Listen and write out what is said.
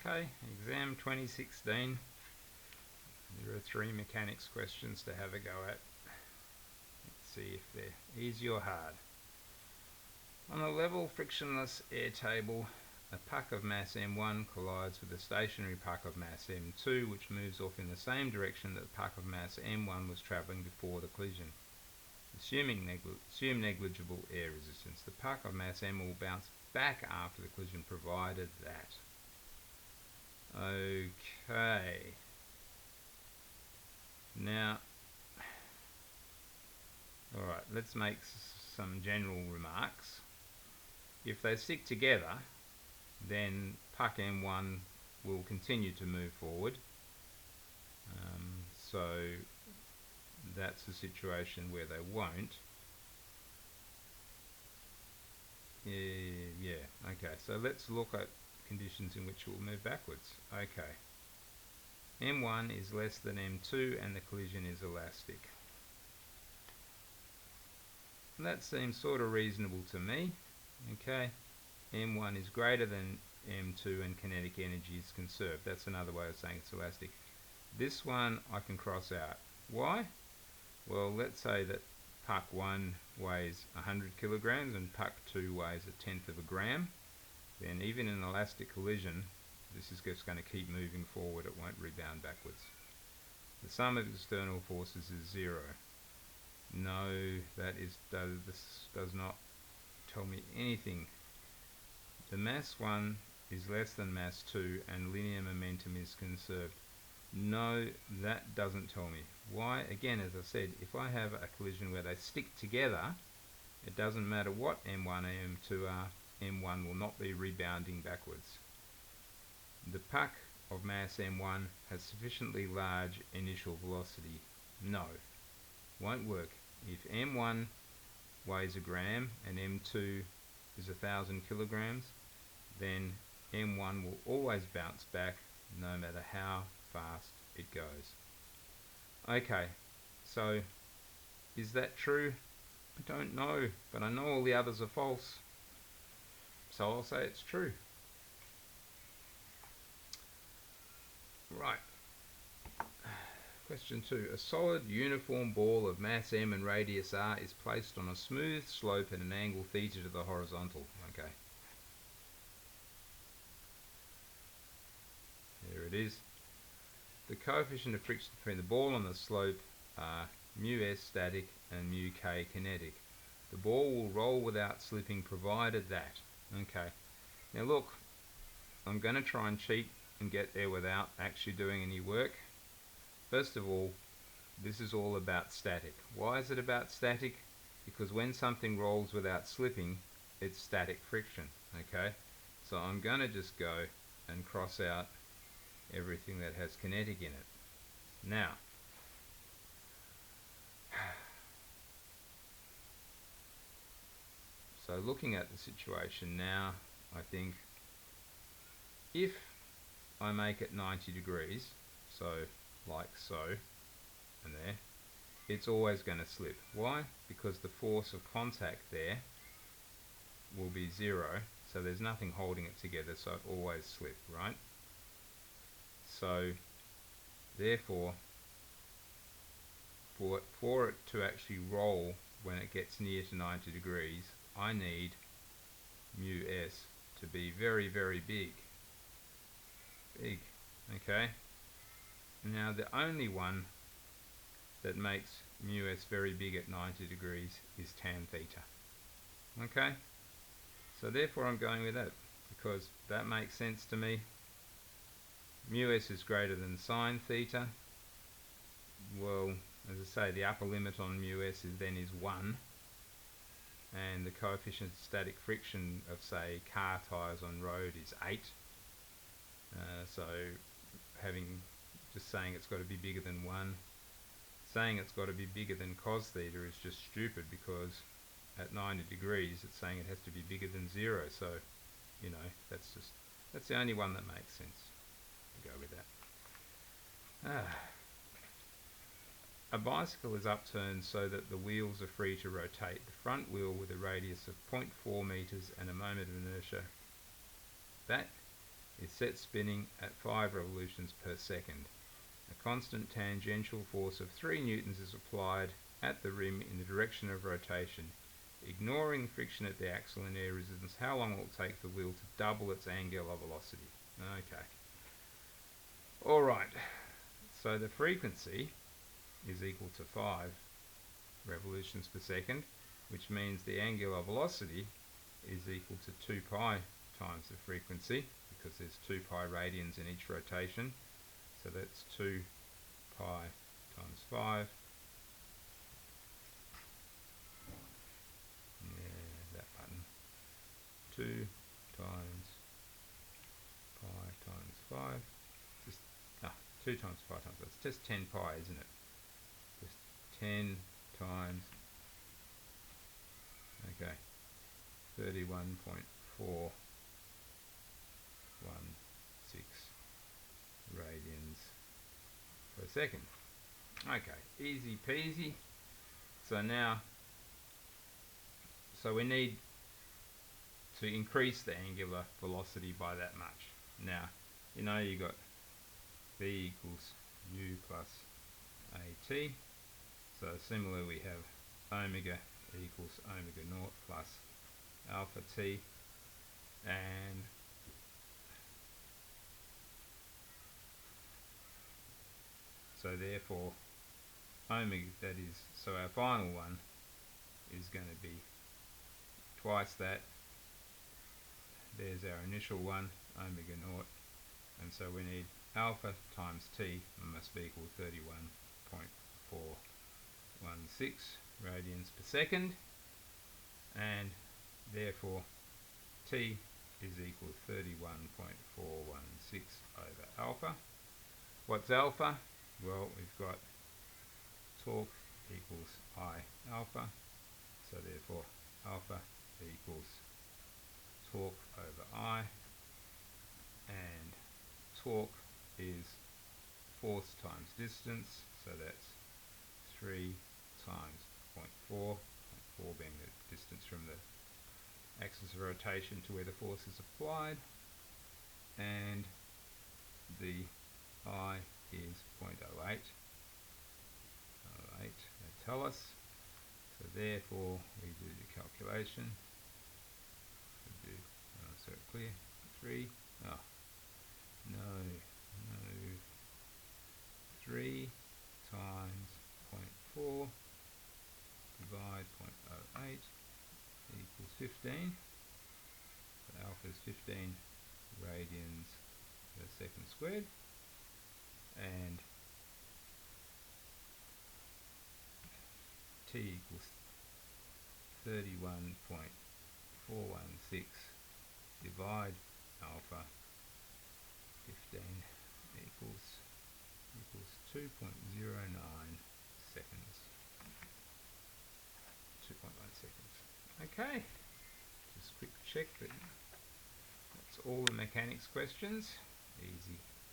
Okay, exam 2016. There are 3 mechanics questions to have a go at. Let's see if they're easy or hard. On a level frictionless air table, a puck of mass m1 collides with a stationary puck of mass m2, which moves off in the same direction that the puck of mass m1 was travelling before the collision. Assume negligible air resistance. The puck of mass m will bounce back after the collision, provided that. Okay. Now, alright, let's make some general remarks. If they stick together, then puck M1 will continue to move forward. So that's a situation where they won't. Yeah, okay, so let's look at conditions in which it will move backwards. Okay. M1 is less than M2 and the collision is elastic. That seems sort of reasonable to me. Okay, M1 is greater than M2 and kinetic energy is conserved. That's another way of saying it's elastic. This one I can cross out. Why? Well, let's say that puck 1 weighs 100 kilograms and puck 2 weighs 1/10 of a gram. Then even in an elastic collision, this is just going to keep moving forward. It won't rebound backwards. The sum of external forces is 0. No, this does not tell me anything. The mass 1 is less than mass 2 and linear momentum is conserved. No, that doesn't tell me. Why? Again, as I said, if I have a collision where they stick together, it doesn't matter what M1 and M2 are, M1 will not be rebounding backwards. The puck of mass M1 has sufficiently large initial velocity. No, won't work. If M1 weighs a gram and M2 is 1,000 kilograms, then M1 will always bounce back no matter how fast it goes. Okay, so is that true? I don't know, but I know all the others are false, so I'll say it's true. Right. Question 2. A solid uniform ball of mass m and radius r is placed on a smooth slope at an angle theta to the horizontal. Okay. There it is. The coefficient of friction between the ball and the slope are μs static and μk kinetic. The ball will roll without slipping provided that. Okay. Now look, I'm going to try and cheat and get there without actually doing any work. First of all, this is all about static. Why is it about static? Because when something rolls without slipping, it's static friction. Okay, so I'm going to just go and cross out everything that has kinetic in it. Now, so looking at the situation now, I think if I make it 90 degrees, so like so, and there, it's always going to slip. Why? Because the force of contact there will be 0, so there's nothing holding it together, so it always slip, right? So therefore, for it to actually roll when it gets near to 90 degrees, I need μs to be very, very big. Okay? Now the only one that makes μs very big at 90 degrees is tan theta. Okay? So therefore I'm going with that, because that makes sense to me. μs is greater than sine theta. Well, as I say, the upper limit on μs is 1, and the coefficient of static friction of, say, car tyres on road is 8. So just saying it's got to be bigger than 1, saying it's got to be bigger than cos theta is just stupid, because at 90 degrees it's saying it has to be bigger than 0. So, you know, that's the only one that makes sense. I'll go with that. A bicycle is upturned so that the wheels are free to rotate. The front wheel with a radius of 0.4 meters and a moment of inertia. That is set spinning at 5 revolutions per second. A constant tangential force of 3 newtons is applied at the rim in the direction of rotation. Ignoring friction at the axle and air resistance, how long will it take the wheel to double its angular velocity? Okay. Alright, so the frequency is equal to 5 revolutions per second, which means the angular velocity is equal to 2 pi times the frequency, because there's 2 pi radians in each rotation. So that's 2 pi times 5. Yeah, that button. 2 times pi times 5. Just 2 times pi times, that's just 10 pi, isn't it? Just 10 times, okay, 31.416 radians per second. Okay, easy peasy. So now, so we need to increase the angular velocity by that much. Now, you know you got V equals U plus AT. So similarly we have omega equals omega naught plus alpha t, and so therefore omega, that is, so our final one is going to be twice that. There's our initial one, omega naught, and so we need alpha times t must be equal to 31.416 radians per second, and therefore t is equal to 31.416 over alpha. What's alpha? Well, we've got torque equals I alpha, so therefore alpha equals torque over I, and torque is force times distance, so that's 3 times 0.4, 0.4 being the distance from the axis of rotation to where the force is applied, and the I is 0.08. They tell us, so therefore we do the calculation. We do, so clear, 3, oh, no, 3 times 0.4 divide 0.08 equals 15. So alpha is 15 radians per second squared, and t equals 31.416 divide alpha 15 equals 2.09 seconds. 2.1 seconds. Okay, just quick check that that's all the mechanics questions. Easy.